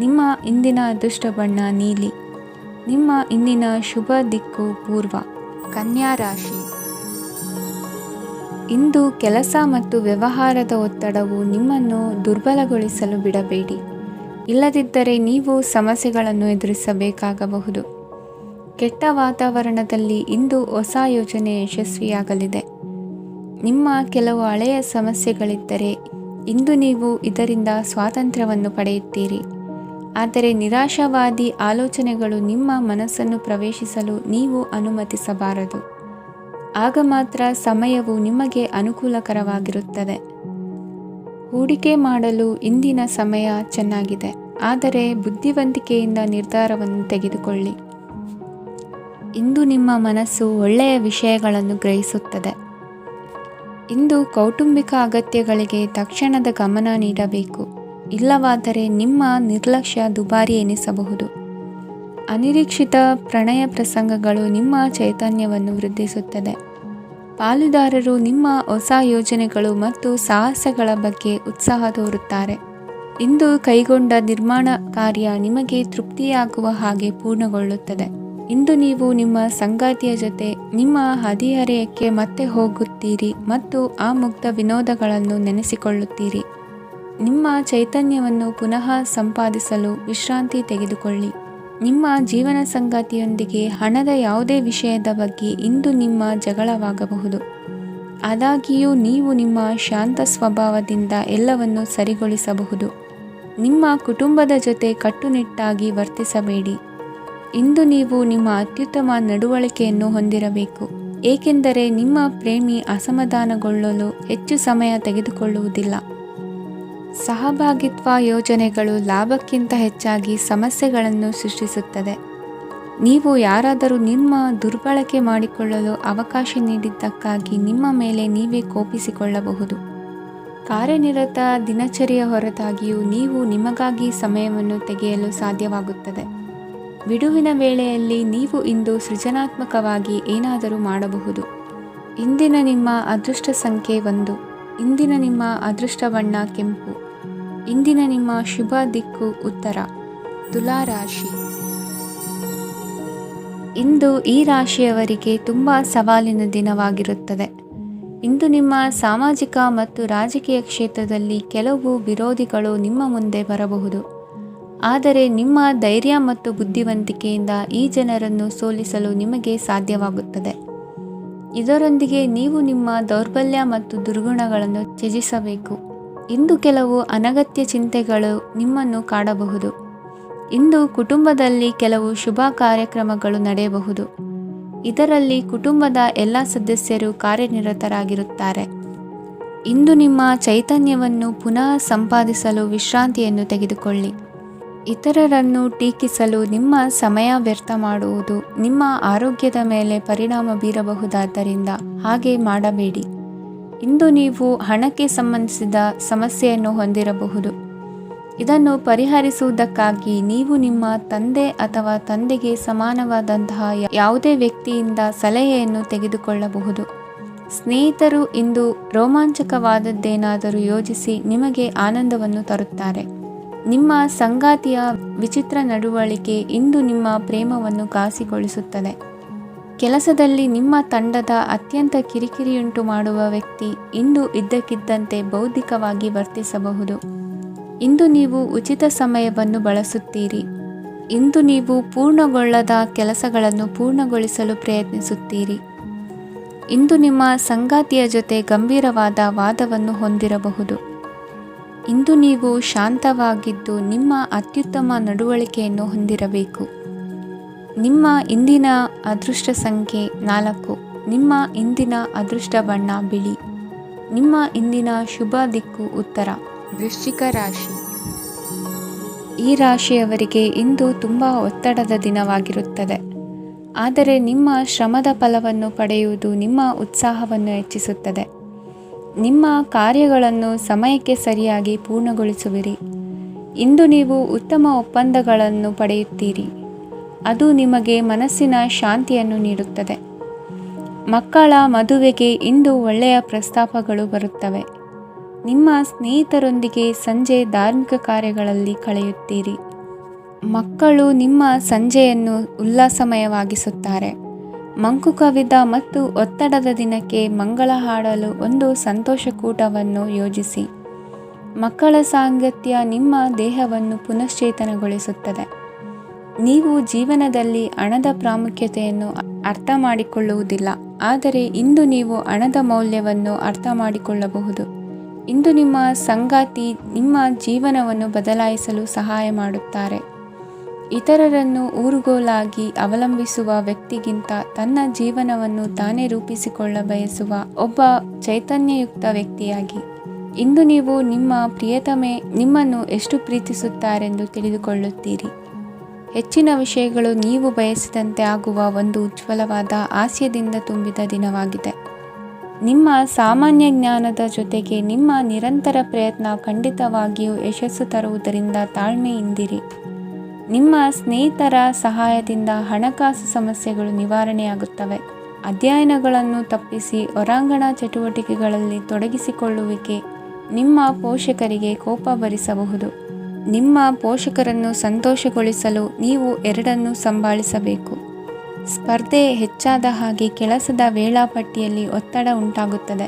ನಿಮ್ಮ ಇಂದಿನ ಅದೃಷ್ಟ ಬಣ್ಣ ನೀಲಿ. ನಿಮ್ಮ ಇಂದಿನ ಶುಭ ದಿಕ್ಕು ಪೂರ್ವ. ಕನ್ಯಾ ರಾಶಿ. ಇಂದು ಕೆಲಸ ಮತ್ತು ವ್ಯವಹಾರದ ಒತ್ತಡವು ನಿಮ್ಮನ್ನು ದುರ್ಬಲಗೊಳಿಸಲು ಬಿಡಬೇಡಿ. ಇಲ್ಲದಿದ್ದರೆ ನೀವು ಸಮಸ್ಯೆಗಳನ್ನು ಎದುರಿಸಬೇಕಾಗಬಹುದು. ಕೆಟ್ಟ ವಾತಾವರಣದಲ್ಲಿ ಇಂದು ಹೊಸ ಯೋಜನೆ ಯಶಸ್ವಿಯಾಗಲಿದೆ. ನಿಮ್ಮ ಕೆಲವು ಹಳೆಯ ಸಮಸ್ಯೆಗಳಿದ್ದರೆ ಇಂದು ನೀವು ಇದರಿಂದ ಸ್ವಾತಂತ್ರ್ಯವನ್ನು ಪಡೆಯುತ್ತೀರಿ. ಆದರೆ ನಿರಾಶಾವಾದಿ ಆಲೋಚನೆಗಳು ನಿಮ್ಮ ಮನಸ್ಸನ್ನು ಪ್ರವೇಶಿಸಲು ನೀವು ಅನುಮತಿಸಬಾರದು. ಆಗ ಮಾತ್ರ ಸಮಯವು ನಿಮಗೆ ಅನುಕೂಲಕರವಾಗಿರುತ್ತದೆ. ಹೂಡಿಕೆ ಮಾಡಲು ಇಂದಿನ ಸಮಯ ಚೆನ್ನಾಗಿದೆ, ಆದರೆ ಬುದ್ಧಿವಂತಿಕೆಯಿಂದ ನಿರ್ಧಾರವನ್ನು ತೆಗೆದುಕೊಳ್ಳಿ. ಇಂದು ನಿಮ್ಮ ಮನಸ್ಸು ಒಳ್ಳೆಯ ವಿಷಯಗಳನ್ನು ಗ್ರಹಿಸುತ್ತದೆ. ಇಂದು ಕೌಟುಂಬಿಕ ಅಗತ್ಯಗಳಿಗೆ ತಕ್ಷಣದ ಗಮನ ನೀಡಬೇಕು. ಇಲ್ಲವಾದರೆ ನಿಮ್ಮ ನಿರ್ಲಕ್ಷ್ಯ ದುಬಾರಿ ಎನಿಸಬಹುದು. ಅನಿರೀಕ್ಷಿತ ಪ್ರಣಯ ಪ್ರಸಂಗಗಳು ನಿಮ್ಮ ಚೈತನ್ಯವನ್ನು ವೃದ್ಧಿಸುತ್ತದೆ. ಪಾಲುದಾರರು ನಿಮ್ಮ ಹೊಸ ಯೋಜನೆಗಳು ಮತ್ತು ಸಾಹಸಗಳ ಬಗ್ಗೆ ಉತ್ಸಾಹ ತೋರುತ್ತಾರೆ. ಇಂದು ಕೈಗೊಂಡ ನಿರ್ಮಾಣ ಕಾರ್ಯ ನಿಮಗೆ ತೃಪ್ತಿಯಾಗುವ ಹಾಗೆ ಪೂರ್ಣಗೊಳ್ಳುತ್ತದೆ. ಇಂದು ನೀವು ನಿಮ್ಮ ಸಂಗಾತಿಯ ಜೊತೆ ನಿಮ್ಮ ಹದಿಹರೆಯಕ್ಕೆ ಮತ್ತೆ ಹೋಗುತ್ತೀರಿ ಮತ್ತು ಆ ಮುಗ್ಧ ವಿನೋದಗಳನ್ನು ನೆನೆಸಿಕೊಳ್ಳುತ್ತೀರಿ. ನಿಮ್ಮ ಚೈತನ್ಯವನ್ನು ಪುನಃ ಸಂಪಾದಿಸಲು ವಿಶ್ರಾಂತಿ ತೆಗೆದುಕೊಳ್ಳಿ. ನಿಮ್ಮ ಜೀವನ ಸಂಗಾತಿಯೊಂದಿಗೆ ಹಣದ ಯಾವುದೇ ವಿಷಯದ ಬಗ್ಗೆ ಇಂದು ನಿಮ್ಮ ಜಗಳವಾಗಬಹುದು. ಆದಾಗ್ಯೂ ನೀವು ನಿಮ್ಮ ಶಾಂತ ಸ್ವಭಾವದಿಂದ ಎಲ್ಲವನ್ನು ಸರಿಗೊಳಿಸಬಹುದು. ನಿಮ್ಮ ಕುಟುಂಬದ ಜೊತೆ ಕಟ್ಟುನಿಟ್ಟಾಗಿ ವರ್ತಿಸಬೇಡಿ. ಇಂದು ನೀವು ನಿಮ್ಮ ಅತ್ಯುತ್ತಮ ನಡವಳಿಕೆಯನ್ನು ಹೊಂದಿರಬೇಕು, ಏಕೆಂದರೆ ನಿಮ್ಮ ಪ್ರೇಮಿ ಅಸಮಾಧಾನಗೊಳ್ಳಲು ಹೆಚ್ಚು ಸಮಯ ತೆಗೆದುಕೊಳ್ಳುವುದಿಲ್ಲ. ಸಹಭಾಗಿತ್ವ ಯೋಜನೆಗಳು ಲಾಭಕ್ಕಿಂತ ಹೆಚ್ಚಾಗಿ ಸಮಸ್ಯೆಗಳನ್ನು ಸೃಷ್ಟಿಸುತ್ತದೆ. ನೀವು ಯಾರಾದರೂ ನಿಮ್ಮ ದುರ್ಬಳಕೆ ಮಾಡಿಕೊಳ್ಳಲು ಅವಕಾಶ ನೀಡಿದ್ದಕ್ಕಾಗಿ ನಿಮ್ಮ ಮೇಲೆ ನೀವೇ ಕೋಪಿಸಿಕೊಳ್ಳಬಹುದು. ಕಾರ್ಯನಿರತ ದಿನಚರಿಯ ಹೊರತಾಗಿಯೂ ನೀವು ನಿಮಗಾಗಿ ಸಮಯವನ್ನು ತೆಗೆಯಲು ಸಾಧ್ಯವಾಗುತ್ತದೆ. ಬಿಡುವಿನ ವೇಳೆಯಲ್ಲಿ ನೀವು ಇಂದು ಸೃಜನಾತ್ಮಕವಾಗಿ ಏನಾದರೂ ಮಾಡಬಹುದು. ಇಂದಿನ ನಿಮ್ಮ ಅದೃಷ್ಟ ಸಂಖ್ಯೆ 1. ಇಂದಿನ ನಿಮ್ಮ ಅದೃಷ್ಟ ಬಣ್ಣ ಕೆಂಪು. ಇಂದಿನ ನಿಮ್ಮ ಶುಭ ದಿಕ್ಕು ಉತ್ತರ. ತುಲಾ ರಾಶಿ. ಇಂದು ಈ ರಾಶಿಯವರಿಗೆ ತುಂಬ ಸವಾಲಿನ ದಿನವಾಗಿರುತ್ತದೆ. ಇಂದು ನಿಮ್ಮ ಸಾಮಾಜಿಕ ಮತ್ತು ರಾಜಕೀಯ ಕ್ಷೇತ್ರದಲ್ಲಿ ಕೆಲವು ವಿರೋಧಿಗಳು ನಿಮ್ಮ ಮುಂದೆ ಬರಬಹುದು. ಆದರೆ ನಿಮ್ಮ ಧೈರ್ಯ ಮತ್ತು ಬುದ್ಧಿವಂತಿಕೆಯಿಂದ ಈ ಜನರನ್ನು ಸೋಲಿಸಲು ನಿಮಗೆ ಸಾಧ್ಯವಾಗುತ್ತದೆ. ಇದರೊಂದಿಗೆ ನೀವು ನಿಮ್ಮ ದೌರ್ಬಲ್ಯ ಮತ್ತು ದುರ್ಗುಣಗಳನ್ನು ತ್ಯಜಿಸಬೇಕು. ಇಂದು ಕೆಲವು ಅನಗತ್ಯ ಚಿಂತೆಗಳು ನಿಮ್ಮನ್ನು ಕಾಡಬಹುದು. ಇಂದು ಕುಟುಂಬದಲ್ಲಿ ಕೆಲವು ಶುಭ ಕಾರ್ಯಕ್ರಮಗಳು ನಡೆಯಬಹುದು. ಇದರಲ್ಲಿ ಕುಟುಂಬದ ಎಲ್ಲ ಸದಸ್ಯರು ಕಾರ್ಯನಿರತರಾಗಿರುತ್ತಾರೆ. ಇಂದು ನಿಮ್ಮ ಚೈತನ್ಯವನ್ನು ಪುನಃ ಸಂಪಾದಿಸಲು ವಿಶ್ರಾಂತಿಯನ್ನು ತೆಗೆದುಕೊಳ್ಳಿ. ಇತರರನ್ನು ಟೀಕಿಸಲು ನಿಮ್ಮ ಸಮಯ ವ್ಯರ್ಥ ಮಾಡುವುದು ನಿಮ್ಮ ಆರೋಗ್ಯದ ಮೇಲೆ ಪರಿಣಾಮ ಬೀರಬಹುದಾದ್ದರಿಂದ ಹಾಗೆ ಮಾಡಬೇಡಿ. ಇಂದು ನೀವು ಹಣಕ್ಕೆ ಸಂಬಂಧಿಸಿದ ಸಮಸ್ಯೆಯನ್ನು ಹೊಂದಿರಬಹುದು. ಇದನ್ನು ಪರಿಹರಿಸುವುದಕ್ಕಾಗಿ ನೀವು ನಿಮ್ಮ ತಂದೆ ಅಥವಾ ತಂದೆಗೆ ಸಮಾನವಾದಂತಹ ಯಾವುದೇ ವ್ಯಕ್ತಿಯಿಂದ ಸಲಹೆಯನ್ನು ತೆಗೆದುಕೊಳ್ಳಬಹುದು. ಸ್ನೇಹಿತರು ಇಂದು ರೋಮಾಂಚಕವಾದದ್ದೇನಾದರೂ ಯೋಜಿಸಿ ನಿಮಗೆ ಆನಂದವನ್ನು ತರುತ್ತಾರೆ. ನಿಮ್ಮ ಸಂಗಾತಿಯ ವಿಚಿತ್ರ ನಡವಳಿಕೆ ಇಂದು ನಿಮ್ಮ ಪ್ರೇಮವನ್ನು ಘಾಸಿಗೊಳಿಸುತ್ತದೆ. ಕೆಲಸದಲ್ಲಿ ನಿಮ್ಮ ತಂಡದ ಅತ್ಯಂತ ಕಿರಿಕಿರಿಯುಂಟು ಮಾಡುವ ವ್ಯಕ್ತಿ ಇಂದು ಇದ್ದಕ್ಕಿದ್ದಂತೆ ಬೌದ್ಧಿಕವಾಗಿ ವರ್ತಿಸಬಹುದು. ಇಂದು ನೀವು ಉಚಿತ ಸಮಯವನ್ನು ಬಳಸುತ್ತೀರಿ. ಇಂದು ನೀವು ಪೂರ್ಣಗೊಳ್ಳದ ಕೆಲಸಗಳನ್ನು ಪೂರ್ಣಗೊಳಿಸಲು ಪ್ರಯತ್ನಿಸುತ್ತೀರಿ. ಇಂದು ನಿಮ್ಮ ಸಂಗಾತಿಯ ಜೊತೆ ಗಂಭೀರವಾದ ವಾದವನ್ನು ಹೊಂದಿರಬಹುದು. ಇಂದು ನೀವು ಶಾಂತವಾಗಿದ್ದು ನಿಮ್ಮ ಅತ್ಯುತ್ತಮ ನಡವಳಿಕೆಯನ್ನು ಹೊಂದಿರಬೇಕು. ನಿಮ್ಮ ಇಂದಿನ ಅದೃಷ್ಟ ಸಂಖ್ಯೆ 4. ನಿಮ್ಮ ಇಂದಿನ ಅದೃಷ್ಟ ಬಣ್ಣ ಬಿಳಿ. ನಿಮ್ಮ ಇಂದಿನ ಶುಭ ದಿಕ್ಕು ಉತ್ತರ. ವೃಶ್ಚಿಕ ರಾಶಿ. ಈ ರಾಶಿಯವರಿಗೆ ಇಂದು ತುಂಬ ಒತ್ತಡದ ದಿನವಾಗಿರುತ್ತದೆ. ಆದರೆ ನಿಮ್ಮ ಶ್ರಮದ ಫಲವನ್ನು ಪಡೆಯುವುದು ನಿಮ್ಮ ಉತ್ಸಾಹವನ್ನು ಹೆಚ್ಚಿಸುತ್ತದೆ. ನಿಮ್ಮ ಕಾರ್ಯಗಳನ್ನು ಸಮಯಕ್ಕೆ ಸರಿಯಾಗಿ ಪೂರ್ಣಗೊಳಿಸುವಿರಿ. ಇಂದು ನೀವು ಉತ್ತಮ ಒಪ್ಪಂದಗಳನ್ನು ಪಡೆಯುತ್ತೀರಿ. ಅದು ನಿಮಗೆ ಮನಸ್ಸಿನ ಶಾಂತಿಯನ್ನು ನೀಡುತ್ತದೆ. ಮಕ್ಕಳ ಮದುವೆಗೆ ಇಂದು ಒಳ್ಳೆಯ ಪ್ರಸ್ತಾಪಗಳು ಬರುತ್ತವೆ. ನಿಮ್ಮ ಸ್ನೇಹಿತರೊಂದಿಗೆ ಸಂಜೆ ಧಾರ್ಮಿಕ ಕಾರ್ಯಗಳಲ್ಲಿ ಕಳೆಯುತ್ತೀರಿ. ಮಕ್ಕಳು ನಿಮ್ಮ ಸಂಜೆಯನ್ನು ಉಲ್ಲಾಸಮಯವಾಗಿಸುತ್ತಾರೆ. ಮಂಕು ಕವಿದ ಮತ್ತು ಒತ್ತಡದ ದಿನಕ್ಕೆ ಮಂಗಳ ಹಾಡಲು ಒಂದು ಸಂತೋಷಕೂಟವನ್ನು ಯೋಜಿಸಿ. ಮಕ್ಕಳ ಸಾಂಗತ್ಯ ನಿಮ್ಮ ದೇಹವನ್ನು ಪುನಶ್ಚೇತನಗೊಳಿಸುತ್ತದೆ. ನೀವು ಜೀವನದಲ್ಲಿ ಹಣದ ಪ್ರಾಮುಖ್ಯತೆಯನ್ನು ಅರ್ಥ ಮಾಡಿಕೊಳ್ಳುವುದಿಲ್ಲ, ಆದರೆ ಇಂದು ನೀವು ಹಣದ ಮೌಲ್ಯವನ್ನು ಅರ್ಥ ಮಾಡಿಕೊಳ್ಳಬಹುದು. ಇಂದು ನಿಮ್ಮ ಸಂಗಾತಿ ನಿಮ್ಮ ಜೀವನವನ್ನು ಬದಲಾಯಿಸಲು ಸಹಾಯ ಮಾಡುತ್ತಾರೆ. ಇತರರನ್ನು ಊರುಗೋಲಾಗಿ ಅವಲಂಬಿಸುವ ವ್ಯಕ್ತಿಗಿಂತ ತನ್ನ ಜೀವನವನ್ನು ತಾನೇ ರೂಪಿಸಿಕೊಳ್ಳ ಬಯಸುವ ಒಬ್ಬ ಚೈತನ್ಯಯುಕ್ತ ವ್ಯಕ್ತಿಯಾಗಿ. ಇಂದು ನೀವು ನಿಮ್ಮ ಪ್ರಿಯತಮೆ ನಿಮ್ಮನ್ನು ಎಷ್ಟು ಪ್ರೀತಿಸುತ್ತಾರೆಂದು ತಿಳಿದುಕೊಳ್ಳುತ್ತೀರಿ. ಹೆಚ್ಚಿನ ವಿಷಯಗಳು ನೀವು ಬಯಸಿದಂತೆ ಆಗುವ ಒಂದು ಉಜ್ವಲವಾದ ಹಾಸ್ಯದಿಂದ ತುಂಬಿದ ದಿನವಾಗಿದೆ. ನಿಮ್ಮ ಸಾಮಾನ್ಯ ಜ್ಞಾನದ ಜೊತೆಗೆ ನಿಮ್ಮ ನಿರಂತರ ಪ್ರಯತ್ನ ಖಂಡಿತವಾಗಿಯೂ ಯಶಸ್ಸು ತರುವುದರಿಂದ ತಾಳ್ಮೆಯಿಂದಿರಿ. ನಿಮ್ಮ ಸ್ನೇಹಿತರ ಸಹಾಯದಿಂದ ಹಣಕಾಸು ಸಮಸ್ಯೆಗಳು ನಿವಾರಣೆಯಾಗುತ್ತವೆ. ಅಧ್ಯಯನಗಳನ್ನು ತಪ್ಪಿಸಿ ಹೊರಾಂಗಣ ಚಟುವಟಿಕೆಗಳಲ್ಲಿ ತೊಡಗಿಸಿಕೊಳ್ಳುವಿಕೆ ನಿಮ್ಮ ಪೋಷಕರಿಗೆ ಕೋಪ ಭರಿಸಬಹುದು. ನಿಮ್ಮ ಪೋಷಕರನ್ನು ಸಂತೋಷಗೊಳಿಸಲು ನೀವು ಎರಡನ್ನೂ ಸಂಭಾಳಿಸಬೇಕು. ಸ್ಪರ್ಧೆ ಹೆಚ್ಚಾದ ಹಾಗೆ ಕೆಲಸದ ವೇಳಾಪಟ್ಟಿಯಲ್ಲಿ ಒತ್ತಡ ಉಂಟಾಗುತ್ತದೆ.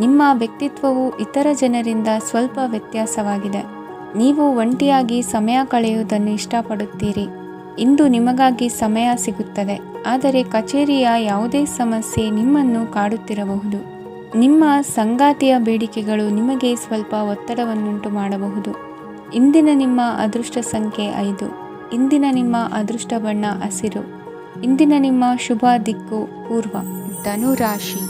ನಿಮ್ಮ ವ್ಯಕ್ತಿತ್ವವು ಇತರ ಜನರಿಂದ ಸ್ವಲ್ಪ ವ್ಯತ್ಯಾಸವಾಗಿದೆ. ನೀವು ಒಂಟಿಯಾಗಿ ಸಮಯ ಕಳೆಯುವುದನ್ನು ಇಷ್ಟಪಡುತ್ತೀರಿ. ಇಂದು ನಿಮಗಾಗಿ ಸಮಯ ಸಿಗುತ್ತದೆ, ಆದರೆ ಕಚೇರಿಯ ಯಾವುದೇ ಸಮಸ್ಯೆ ನಿಮ್ಮನ್ನು ಕಾಡುತ್ತಿರಬಹುದು. ನಿಮ್ಮ ಸಂಗಾತಿಯ ಬೇಡಿಕೆಗಳು ನಿಮಗೆ ಸ್ವಲ್ಪ ಒತ್ತಡವನ್ನುಂಟು ಮಾಡಬಹುದು. ಇಂದಿನ ನಿಮ್ಮ ಅದೃಷ್ಟ ಸಂಖ್ಯೆ 5. ಇಂದಿನ ನಿಮ್ಮ ಅದೃಷ್ಟ ಬಣ್ಣ ಹಸಿರು. ಇಂದಿನ ನಿಮ್ಮ ಶುಭ ದಿಕ್ಕು ಪೂರ್ವ. ಧನು ರಾಶಿ.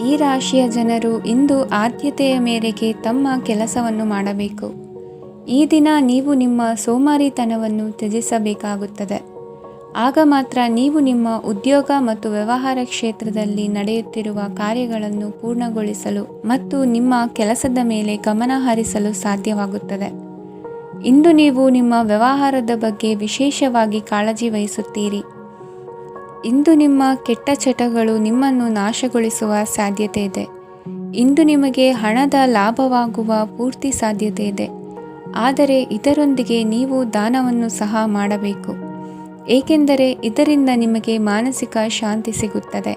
ಈ ರಾಶಿಯ ಜನರು ಇಂದು ಆದ್ಯತೆಯ ಮೇರೆಗೆ ತಮ್ಮ ಕೆಲಸವನ್ನು ಮಾಡಬೇಕು. ಈ ದಿನ ನೀವು ನಿಮ್ಮ ಸೋಮಾರಿತನವನ್ನು ತ್ಯಜಿಸಬೇಕಾಗುತ್ತದೆ. ಆಗ ಮಾತ್ರ ನೀವು ನಿಮ್ಮ ಉದ್ಯೋಗ ಮತ್ತು ವ್ಯವಹಾರ ಕ್ಷೇತ್ರದಲ್ಲಿ ನಡೆಯುತ್ತಿರುವ ಕಾರ್ಯಗಳನ್ನು ಪೂರ್ಣಗೊಳಿಸಲು ಮತ್ತು ನಿಮ್ಮ ಕೆಲಸದ ಮೇಲೆ ಗಮನ ಹರಿಸಲು ಸಾಧ್ಯವಾಗುತ್ತದೆ. ಇಂದು ನೀವು ನಿಮ್ಮ ವ್ಯವಹಾರದ ಬಗ್ಗೆ ವಿಶೇಷವಾಗಿ ಕಾಳಜಿ ವಹಿಸುತ್ತೀರಿ. ಇಂದು ನಿಮ್ಮ ಕೆಟ್ಟ ಚಟಗಳು ನಿಮ್ಮನ್ನು ನಾಶಗೊಳಿಸುವ ಸಾಧ್ಯತೆ ಇದೆ. ಇಂದು ನಿಮಗೆ ಹಣದ ಲಾಭವಾಗುವ ಪೂರ್ತಿ ಸಾಧ್ಯತೆ ಇದೆ, ಆದರೆ ಇದರೊಂದಿಗೆ ನೀವು ದಾನವನ್ನು ಸಹ ಮಾಡಬೇಕು, ಏಕೆಂದರೆ ಇದರಿಂದ ನಿಮಗೆ ಮಾನಸಿಕ ಶಾಂತಿ ಸಿಗುತ್ತದೆ.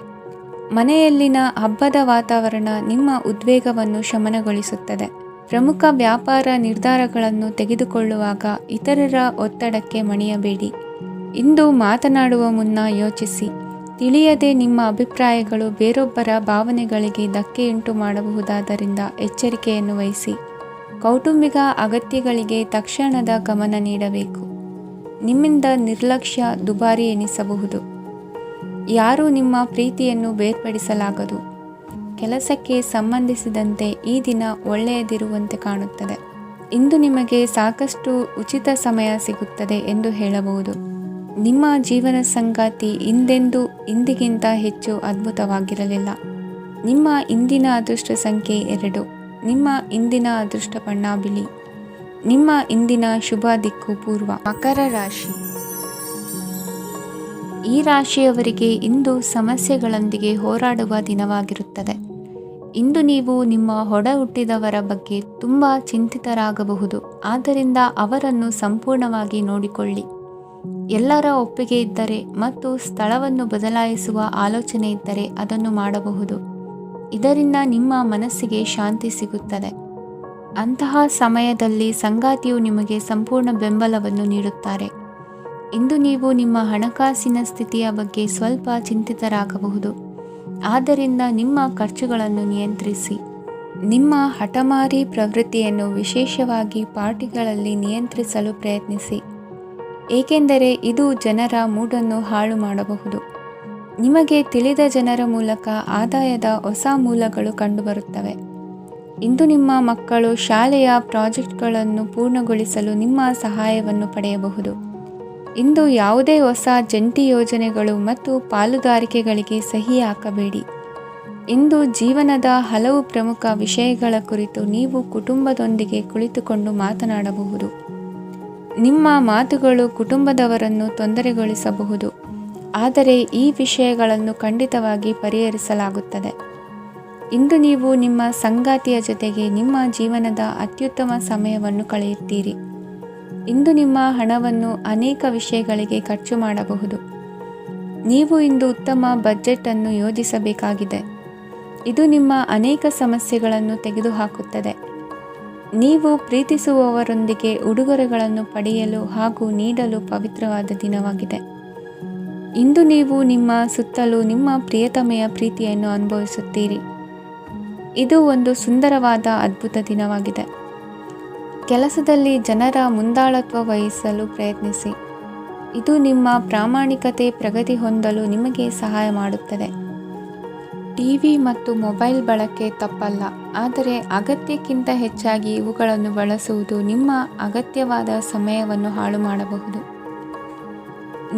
ಮನೆಯಲ್ಲಿನ ಹಬ್ಬದ ವಾತಾವರಣ ನಿಮ್ಮ ಉದ್ವೇಗವನ್ನು ಶಮನಗೊಳಿಸುತ್ತದೆ. ಪ್ರಮುಖ ವ್ಯಾಪಾರ ನಿರ್ಧಾರಗಳನ್ನು ತೆಗೆದುಕೊಳ್ಳುವಾಗ ಇತರರ ಒತ್ತಡಕ್ಕೆ ಮಣಿಯಬೇಡಿ. ಇಂದು ಮಾತನಾಡುವ ಮುನ್ನ ಯೋಚಿಸಿ. ತಿಳಿಯದೆ ನಿಮ್ಮ ಅಭಿಪ್ರಾಯಗಳು ಬೇರೊಬ್ಬರ ಭಾವನೆಗಳಿಗೆ ಧಕ್ಕೆಯುಂಟು ಮಾಡಬಹುದಾದ್ದರಿಂದ ಎಚ್ಚರಿಕೆಯನ್ನು ವಹಿಸಿ. ಕೌಟುಂಬಿಕ ಅಗತ್ಯಗಳಿಗೆ ತಕ್ಷಣದ ಗಮನ ನೀಡಬೇಕು. ನಿಮ್ಮಿಂದ ನಿರ್ಲಕ್ಷ್ಯ ದುಬಾರಿ ಎನಿಸಬಹುದು. ಯಾರೂ ನಿಮ್ಮ ಪ್ರೀತಿಯನ್ನು ಬೇರ್ಪಡಿಸಲಾಗದು. ಕೆಲಸಕ್ಕೆ ಸಂಬಂಧಿಸಿದಂತೆ ಈ ದಿನ ಒಳ್ಳೆಯದಿರುವಂತೆ ಕಾಣುತ್ತದೆ. ಇಂದು ನಿಮಗೆ ಸಾಕಷ್ಟು ಉಚಿತ ಸಮಯ ಸಿಗುತ್ತದೆ ಎಂದು ಹೇಳಬಹುದು. ನಿಮ್ಮ ಜೀವನ ಸಂಗಾತಿ ಇಂದಿಗಿಂತ ಹೆಚ್ಚು ಅದ್ಭುತವಾಗಿರಲಿಲ್ಲ. ನಿಮ್ಮ ಇಂದಿನ ಅದೃಷ್ಟ ಸಂಖ್ಯೆ 2. ನಿಮ್ಮ ಇಂದಿನ ಅದೃಷ್ಟ ಬಣ್ಣ ಬಿಳಿ. ನಿಮ್ಮ ಇಂದಿನ ಶುಭ ದಿಕ್ಕು ಪೂರ್ವ. ಮಕರ ರಾಶಿ. ಈ ರಾಶಿಯವರಿಗೆ ಇಂದು ಸಮಸ್ಯೆಗಳೊಂದಿಗೆ ಹೋರಾಡುವ ದಿನವಾಗಿರುತ್ತದೆ. ಇಂದು ನೀವು ನಿಮ್ಮ ಒಡ ಹುಟ್ಟಿದವರ ಬಗ್ಗೆ ತುಂಬ ಚಿಂತಿತರಾಗಬಹುದು. ಆದ್ದರಿಂದ ಅವರನ್ನು ಸಂಪೂರ್ಣವಾಗಿ ನೋಡಿಕೊಳ್ಳಿ. ಎಲ್ಲರ ಒಪ್ಪಿಗೆ ಇದ್ದರೆ ಮತ್ತು ಸ್ಥಳವನ್ನು ಬದಲಾಯಿಸುವ ಆಲೋಚನೆ ಇದ್ದರೆ ಅದನ್ನು ಮಾಡಬಹುದು. ಇದರಿಂದ ನಿಮ್ಮ ಮನಸ್ಸಿಗೆ ಶಾಂತಿ ಸಿಗುತ್ತದೆ. ಅಂತಹ ಸಮಯದಲ್ಲಿ ಸಂಗಾತಿಯು ನಿಮಗೆ ಸಂಪೂರ್ಣ ಬೆಂಬಲವನ್ನು ನೀಡುತ್ತಾರೆ. ಇಂದು ನೀವು ನಿಮ್ಮ ಹಣಕಾಸಿನ ಸ್ಥಿತಿಯ ಬಗ್ಗೆ ಸ್ವಲ್ಪ ಚಿಂತಿತರಾಗಬಹುದು. ಆದ್ದರಿಂದ ನಿಮ್ಮ ಖರ್ಚುಗಳನ್ನು ನಿಯಂತ್ರಿಸಿ. ನಿಮ್ಮ ಹಠಮಾರಿ ಪ್ರವೃತ್ತಿಯನ್ನು ವಿಶೇಷವಾಗಿ ಪಾರ್ಟಿಗಳಲ್ಲಿ ನಿಯಂತ್ರಿಸಲು ಪ್ರಯತ್ನಿಸಿ, ಏಕೆಂದರೆ ಇದು ಜನರ ಮೂಡನ್ನು ಹಾಳು ಮಾಡಬಹುದು. ನಿಮಗೆ ತಿಳಿದ ಜನರ ಮೂಲಕ ಆದಾಯದ ಹೊಸ ಮೂಲಗಳು ಕಂಡುಬರುತ್ತವೆ. ಇಂದು ನಿಮ್ಮ ಮಕ್ಕಳು ಶಾಲೆಯ ಪ್ರಾಜೆಕ್ಟ್ಗಳನ್ನು ಪೂರ್ಣಗೊಳಿಸಲು ನಿಮ್ಮ ಸಹಾಯವನ್ನು ಪಡೆಯಬಹುದು. ಇಂದು ಯಾವುದೇ ಹೊಸ ಜಂಟಿ ಯೋಜನೆಗಳು ಮತ್ತು ಪಾಲುದಾರಿಕೆಗಳಿಗೆ ಸಹಿ ಹಾಕಬೇಡಿ. ಇಂದು ಜೀವನದ ಹಲವು ಪ್ರಮುಖ ವಿಷಯಗಳ ಕುರಿತು ನೀವು ಕುಟುಂಬದೊಂದಿಗೆ ಕುಳಿತುಕೊಂಡು ಮಾತನಾಡಬಹುದು. ನಿಮ್ಮ ಮಾತುಗಳು ಕುಟುಂಬದವರನ್ನು ತೊಂದರೆಗೊಳಿಸಬಹುದು, ಆದರೆ ಈ ವಿಷಯಗಳನ್ನು ಖಂಡಿತವಾಗಿ ಪರಿಹರಿಸಲಾಗುತ್ತದೆ. ಇಂದು ನೀವು ನಿಮ್ಮ ಸಂಗಾತಿಯ ಜೊತೆಗೆ ನಿಮ್ಮ ಜೀವನದ ಅತ್ಯುತ್ತಮ ಸಮಯವನ್ನು ಕಳೆಯುತ್ತೀರಿ. ಇಂದು ನಿಮ್ಮ ಹಣವನ್ನು ಅನೇಕ ವಿಷಯಗಳಿಗೆ ಖರ್ಚು ಮಾಡಬಹುದು. ನೀವು ಇಂದು ಉತ್ತಮ ಬಜೆಟ್ ಅನ್ನು ಯೋಜಿಸಬೇಕಾಗಿದೆ. ಇದು ನಿಮ್ಮ ಅನೇಕ ಸಮಸ್ಯೆಗಳನ್ನು ತೆಗೆದುಹಾಕುತ್ತದೆ. ನೀವು ಪ್ರೀತಿಸುವವರೊಂದಿಗೆ ಉಡುಗೊರೆಗಳನ್ನು ಪಡೆಯಲು ಹಾಗೂ ನೀಡಲು ಪವಿತ್ರವಾದ ದಿನವಾಗಿದೆ. ಇಂದು ನೀವು ನಿಮ್ಮ ಸುತ್ತಲೂ ನಿಮ್ಮ ಪ್ರಿಯತಮೆಯ ಪ್ರೀತಿಯನ್ನು ಅನುಭವಿಸುತ್ತೀರಿ. ಇದು ಒಂದು ಸುಂದರವಾದ ಅದ್ಭುತ ದಿನವಾಗಿದೆ. ಕೆಲಸದಲ್ಲಿ ಜನರ ಮುಂದಾಳತ್ವ ವಹಿಸಲು ಪ್ರಯತ್ನಿಸಿ. ಇದು ನಿಮ್ಮ ಪ್ರಾಮಾಣಿಕತೆ ಪ್ರಗತಿ ಹೊಂದಲು ನಿಮಗೆ ಸಹಾಯ ಮಾಡುತ್ತದೆ. ಟಿವಿ ಮತ್ತು ಮೊಬೈಲ್ ಬಳಕೆ ತಪ್ಪಲ್ಲ, ಆದರೆ ಅಗತ್ಯಕ್ಕಿಂತ ಹೆಚ್ಚಾಗಿ ಇವುಗಳನ್ನು ಬಳಸುವುದು ನಿಮ್ಮ ಅಗತ್ಯವಾದ ಸಮಯವನ್ನು ಹಾಳು ಮಾಡಬಹುದು.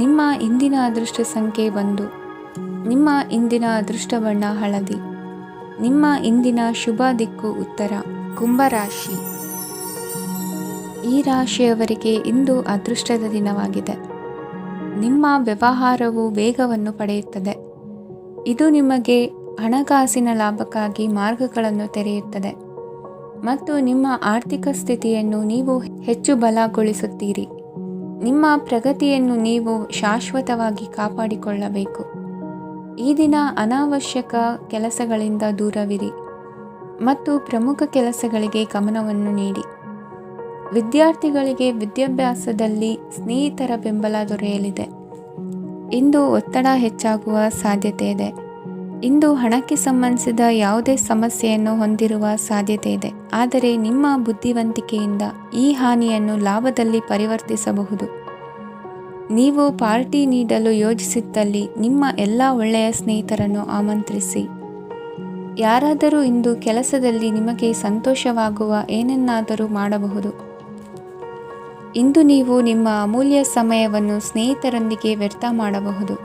ನಿಮ್ಮ ಇಂದಿನ ಅದೃಷ್ಟ ಸಂಖ್ಯೆ 1. ನಿಮ್ಮ ಇಂದಿನ ಅದೃಷ್ಟ ಬಣ್ಣ ಹಳದಿ. ನಿಮ್ಮ ಇಂದಿನ ಶುಭ ದಿಕ್ಕು ಉತ್ತರ. ಕುಂಭರಾಶಿ. ಈ ರಾಶಿಯವರಿಗೆ ಇಂದು ಅದೃಷ್ಟದ ದಿನವಾಗಿದೆ. ನಿಮ್ಮ ವ್ಯವಹಾರವು ವೇಗವನ್ನು ಪಡೆಯುತ್ತದೆ. ಇದು ನಿಮಗೆ ಹಣಕಾಸಿನ ಲಾಭಕ್ಕಾಗಿ ಮಾರ್ಗಗಳನ್ನು ತೆರೆಯುತ್ತದೆ ಮತ್ತು ನಿಮ್ಮ ಆರ್ಥಿಕ ಸ್ಥಿತಿಯನ್ನು ನೀವು ಹೆಚ್ಚು ಬಲಗೊಳಿಸುತ್ತೀರಿ. ನಿಮ್ಮ ಪ್ರಗತಿಯನ್ನು ನೀವು ಶಾಶ್ವತವಾಗಿ ಕಾಪಾಡಿಕೊಳ್ಳಬೇಕು. ಈ ದಿನ ಅನಾವಶ್ಯಕ ಕೆಲಸಗಳಿಂದ ದೂರವಿರಿ ಮತ್ತು ಪ್ರಮುಖ ಕೆಲಸಗಳಿಗೆ ಗಮನವನ್ನು ನೀಡಿ. ವಿದ್ಯಾರ್ಥಿಗಳಿಗೆ ವಿದ್ಯಾಭ್ಯಾಸದಲ್ಲಿ ಸ್ನೇಹಿತರ ಬೆಂಬಲ ದೊರೆಯಲಿದೆ. ಇಂದು ಒತ್ತಡ ಹೆಚ್ಚಾಗುವ ಸಾಧ್ಯತೆ ಇದೆ. ಇಂದು ಹಣಕ್ಕೆ ಸಂಬಂಧಿಸಿದ ಯಾವುದೇ ಸಮಸ್ಯೆಯನ್ನು ಹೊಂದಿರುವ ಸಾಧ್ಯತೆ ಇದೆ, ಆದರೆ ನಿಮ್ಮ ಬುದ್ಧಿವಂತಿಕೆಯಿಂದ ಈ ಹಾನಿಯನ್ನು ಲಾಭದಲ್ಲಿ ಪರಿವರ್ತಿಸಬಹುದು. ನೀವು ಪಾರ್ಟಿ ನೀಡಲು ಯೋಜಿಸಿದ್ದಲ್ಲಿ ನಿಮ್ಮ ಎಲ್ಲ ಒಳ್ಳೆಯ ಸ್ನೇಹಿತರನ್ನು ಆಮಂತ್ರಿಸಿ. ಯಾರಾದರೂ ಇಂದು ಕೆಲಸದಲ್ಲಿ ನಿಮಗೆ ಸಂತೋಷವಾಗುವ ಏನನ್ನಾದರೂ ಮಾಡಬಹುದು. ಇಂದು ನೀವು ನಿಮ್ಮ ಅಮೂಲ್ಯ ಸಮಯವನ್ನು ಸ್ನೇಹಿತರೊಂದಿಗೆ ವ್ಯರ್ಥ ಮಾಡಬಹುದು.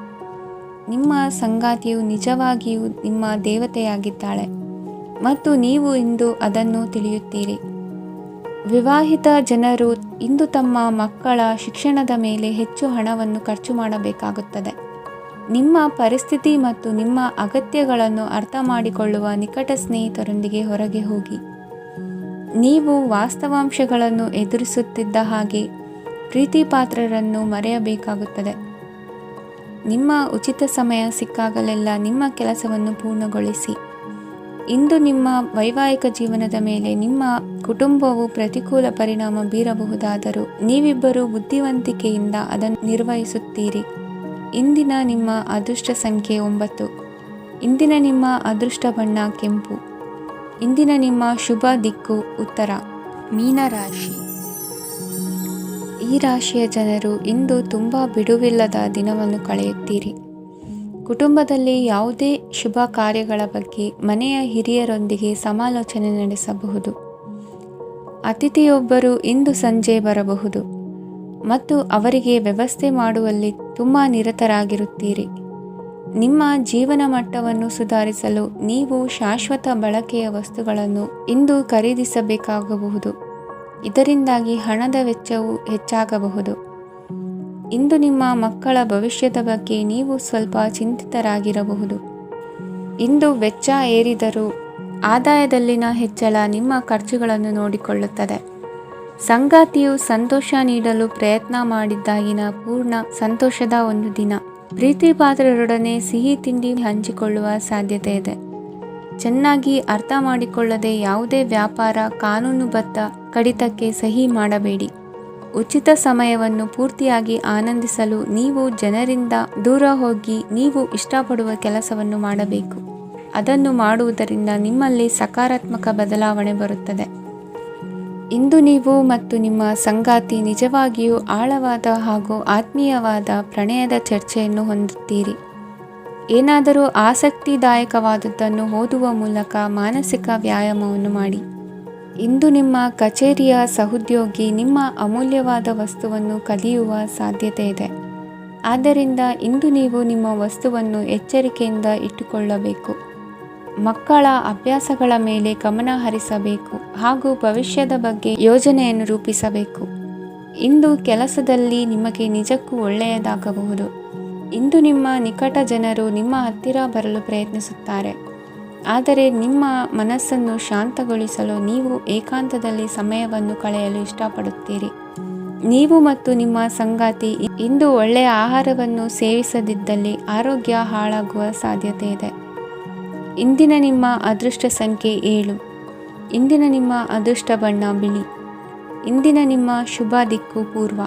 ನಿಮ್ಮ ಸಂಗಾತಿಯು ನಿಜವಾಗಿಯೂ ನಿಮ್ಮ ದೇವತೆಯಾಗಿದ್ದಾಳೆ ಮತ್ತು ನೀವು ಇಂದು ಅದನ್ನು ತಿಳಿಯುತ್ತೀರಿ. ವಿವಾಹಿತ ಜನರು ಇಂದು ತಮ್ಮ ಮಕ್ಕಳ ಶಿಕ್ಷಣದ ಮೇಲೆ ಹೆಚ್ಚು ಹಣವನ್ನು ಖರ್ಚು ಮಾಡಬೇಕಾಗುತ್ತದೆ. ನಿಮ್ಮ ಪರಿಸ್ಥಿತಿ ಮತ್ತು ನಿಮ್ಮ ಅಗತ್ಯಗಳನ್ನು ಅರ್ಥ ಮಾಡಿಕೊಳ್ಳುವ ನಿಕಟ ಸ್ನೇಹಿತರೊಂದಿಗೆ ಹೊರಗೆ ಹೋಗಿ. ನೀವು ವಾಸ್ತವಾಂಶಗಳನ್ನು ಎದುರಿಸುತ್ತಿದ್ದ ಹಾಗೆ ಪ್ರೀತಿಪಾತ್ರರನ್ನು ಮರೆಯಬೇಕಾಗುತ್ತದೆ. ನಿಮ್ಮ ಉಚಿತ ಸಮಯ ಸಿಕ್ಕಾಗಲೆಲ್ಲ ನಿಮ್ಮ ಕೆಲಸವನ್ನು ಪೂರ್ಣಗೊಳಿಸಿ. ಇಂದು ನಿಮ್ಮ ವೈವಾಹಿಕ ಜೀವನದ ಮೇಲೆ ನಿಮ್ಮ ಕುಟುಂಬವು ಪ್ರತಿಕೂಲ ಪರಿಣಾಮ ಬೀರಬಹುದಾದರೂ ನೀವಿಬ್ಬರು ಬುದ್ಧಿವಂತಿಕೆಯಿಂದ ಅದನ್ನು ನಿರ್ವಹಿಸುತ್ತೀರಿ. ಇಂದಿನ ನಿಮ್ಮ ಅದೃಷ್ಟ ಸಂಖ್ಯೆ 9. ಇಂದಿನ ನಿಮ್ಮ ಅದೃಷ್ಟ ಬಣ್ಣ ಕೆಂಪು. ಇಂದಿನ ನಿಮ್ಮ ಶುಭ ದಿಕ್ಕು ಉತ್ತರ. ಮೀನರಾಶಿ. ಈ ರಾಶಿಯ ಜನರು ಇಂದು ತುಂಬ ಬಿಡುವಿಲ್ಲದ ದಿನವನ್ನು ಕಳೆಯುತ್ತೀರಿ. ಕುಟುಂಬದಲ್ಲಿ ಯಾವುದೇ ಶುಭ ಕಾರ್ಯಗಳ ಬಗ್ಗೆ ಮನೆಯ ಹಿರಿಯರೊಂದಿಗೆ ಸಮಾಲೋಚನೆ ನಡೆಸಬಹುದು. ಅತಿಥಿಯೊಬ್ಬರು ಇಂದು ಸಂಜೆ ಬರಬಹುದು ಮತ್ತು ಅವರಿಗೆ ವ್ಯವಸ್ಥೆ ಮಾಡುವಲ್ಲಿ ತುಂಬ ನಿರತರಾಗಿರುತ್ತೀರಿ. ನಿಮ್ಮ ಜೀವನ ಮಟ್ಟವನ್ನು ಸುಧಾರಿಸಲು ನೀವು ಶಾಶ್ವತ ಬಳಕೆಯ ವಸ್ತುಗಳನ್ನು ಇಂದು ಖರೀದಿಸಬೇಕಾಗಬಹುದು. ಇದರಿಂದಾಗಿ ಹಣದ ವೆಚ್ಚವು ಹೆಚ್ಚಾಗಬಹುದು. ಇಂದು ನಿಮ್ಮ ಮಕ್ಕಳ ಭವಿಷ್ಯದ ಬಗ್ಗೆ ನೀವು ಸ್ವಲ್ಪ ಚಿಂತಿತರಾಗಿರಬಹುದು. ಇಂದು ವೆಚ್ಚ ಏರಿದರೂ ಆದಾಯದಲ್ಲಿನ ಹೆಚ್ಚಳ ನಿಮ್ಮ ಖರ್ಚುಗಳನ್ನು ನೋಡಿಕೊಳ್ಳುತ್ತದೆ. ಸಂಗಾತಿಯು ಸಂತೋಷ ನೀಡಲು ಪ್ರಯತ್ನ ಮಾಡಿದ್ದಾಗಿನ ಪೂರ್ಣ ಸಂತೋಷದ ಒಂದು ದಿನ. ಪ್ರೀತಿಪಾತ್ರರೊಡನೆ ಸಿಹಿ ತಿಂಡಿ ಹಂಚಿಕೊಳ್ಳುವ ಸಾಧ್ಯತೆ ಇದೆ. ಚೆನ್ನಾಗಿ ಅರ್ಥ ಮಾಡಿಕೊಳ್ಳದೆ ಯಾವುದೇ ವ್ಯಾಪಾರ ಕಾನೂನುಬದ್ಧ ಕಡಿತಕ್ಕೆ ಸಹಿ ಮಾಡಬೇಡಿ. ಉಚಿತ ಸಮಯವನ್ನು ಪೂರ್ತಿಯಾಗಿ ಆನಂದಿಸಲು ನೀವು ಜನರಿಂದ ದೂರ ಹೋಗಿ ನೀವು ಇಷ್ಟಪಡುವ ಕೆಲಸವನ್ನು ಮಾಡಬೇಕು. ಅದನ್ನು ಮಾಡುವುದರಿಂದ ನಿಮ್ಮಲ್ಲಿ ಸಕಾರಾತ್ಮಕ ಬದಲಾವಣೆ ಬರುತ್ತದೆ. ಇಂದು ನೀವು ಮತ್ತು ನಿಮ್ಮ ಸಂಗಾತಿ ನಿಜವಾಗಿಯೂ ಆಳವಾದ ಹಾಗೂ ಆತ್ಮೀಯವಾದ ಪ್ರಣಯದ ಚರ್ಚೆಯನ್ನು ಹೊಂದುತ್ತೀರಿ. ಏನಾದರೂ ಆಸಕ್ತಿದಾಯಕವಾದದ್ದನ್ನು ಓದುವ ಮೂಲಕ ಮಾನಸಿಕ ವ್ಯಾಯಾಮವನ್ನು ಮಾಡಿ. ಇಂದು ನಿಮ್ಮ ಕಚೇರಿಯ ಸಹೋದ್ಯೋಗಿ ನಿಮ್ಮ ಅಮೂಲ್ಯವಾದ ವಸ್ತುವನ್ನು ಕದಿಯುವ ಸಾಧ್ಯತೆ ಇದೆ. ಆದ್ದರಿಂದ ಇಂದು ನೀವು ನಿಮ್ಮ ವಸ್ತುವನ್ನು ಎಚ್ಚರಿಕೆಯಿಂದ ಇಟ್ಟುಕೊಳ್ಳಬೇಕು. ಮಕ್ಕಳ ಅಭ್ಯಾಸಗಳ ಮೇಲೆ ಗಮನ ಹರಿಸಬೇಕು ಹಾಗೂ ಭವಿಷ್ಯದ ಬಗ್ಗೆ ಯೋಜನೆಯನ್ನು ರೂಪಿಸಬೇಕು. ಇಂದು ಕೆಲಸದಲ್ಲಿ ನಿಮಗೆ ನಿಜಕ್ಕೂ ಒಳ್ಳೆಯದಾಗಬಹುದು. ಇಂದು ನಿಮ್ಮ ನಿಕಟ ಜನರು ನಿಮ್ಮ ಹತ್ತಿರ ಬರಲು ಪ್ರಯತ್ನಿಸುತ್ತಾರೆ. ಆದರೆ ನಿಮ್ಮ ಮನಸ್ಸನ್ನು ಶಾಂತಗೊಳಿಸಲು ನೀವು ಏಕಾಂತದಲ್ಲಿ ಸಮಯವನ್ನು ಕಳೆಯಲು ಇಷ್ಟಪಡುತ್ತೀರಿ. ನೀವು ಮತ್ತು ನಿಮ್ಮ ಸಂಗಾತಿ ಇಂದು ಒಳ್ಳೆಯ ಆಹಾರವನ್ನು ಸೇವಿಸದಿದ್ದಲ್ಲಿ ಆರೋಗ್ಯ ಹಾಳಾಗುವ ಸಾಧ್ಯತೆ ಇದೆ. ಇಂದಿನ ನಿಮ್ಮ ಅದೃಷ್ಟ ಸಂಖ್ಯೆ 7. ಇಂದಿನ ನಿಮ್ಮ ಅದೃಷ್ಟ ಬಣ್ಣ ಬಿಳಿ. ಇಂದಿನ ನಿಮ್ಮ ಶುಭ ದಿಕ್ಕು ಪೂರ್ವ.